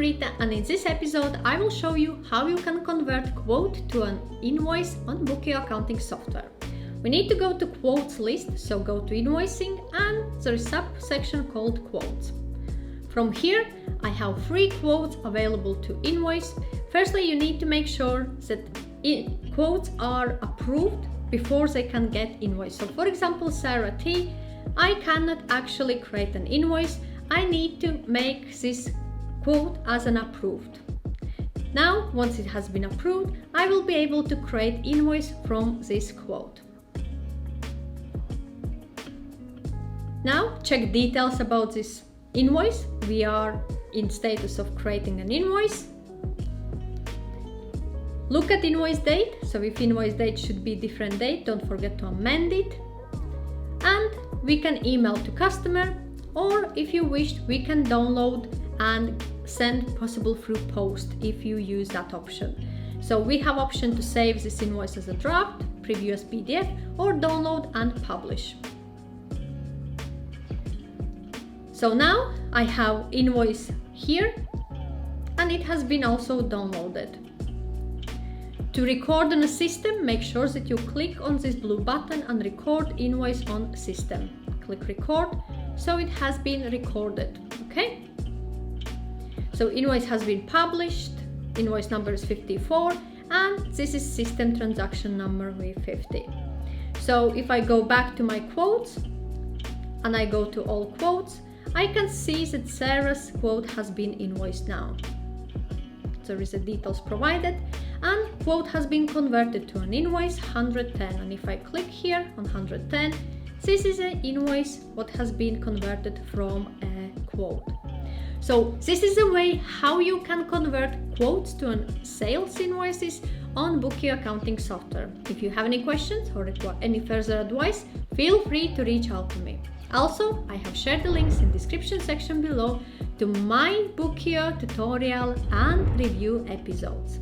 Rita, and in this episode I will show you how you can convert quote to an invoice on Bokio accounting software. We need to go to quotes list, so go to invoicing and there is a subsection called quotes. From here I have 3 quotes available to invoice. Firstly, you need to make sure that quotes are approved before they can get invoice. So for example, Sarah T, I cannot actually create an invoice. I need to make this quote as an approved. Now, once it has been approved, I will be able to create invoice from this quote. Now, check details about this invoice. We are in status of creating an invoice. Look at invoice date. So if invoice date should be different date, don't forget to amend it. And we can email to customer, or if you wish, we can download and send possible through post if you use that option. So we have option to save this invoice as a draft, preview as PDF, or download and publish. So now I have invoice here and it has been also downloaded. To record on a system, make sure that you click on this blue button and record invoice on system. Click record, so it has been recorded, okay? So invoice has been published, invoice number is 54, and this is system transaction number V50. So if I go back to my quotes and I go to all quotes, I can see that Sarah's quote has been invoiced now. There is the details provided and quote has been converted to an invoice 110, and if I click here on 110, this is an invoice what has been converted from a quote. So this is a way how you can convert quotes to sales invoices on Bokio accounting software. If you have any questions or require any further advice, feel free to reach out to me. Also, I have shared the links in the description section below to my Bokio tutorial and review episodes.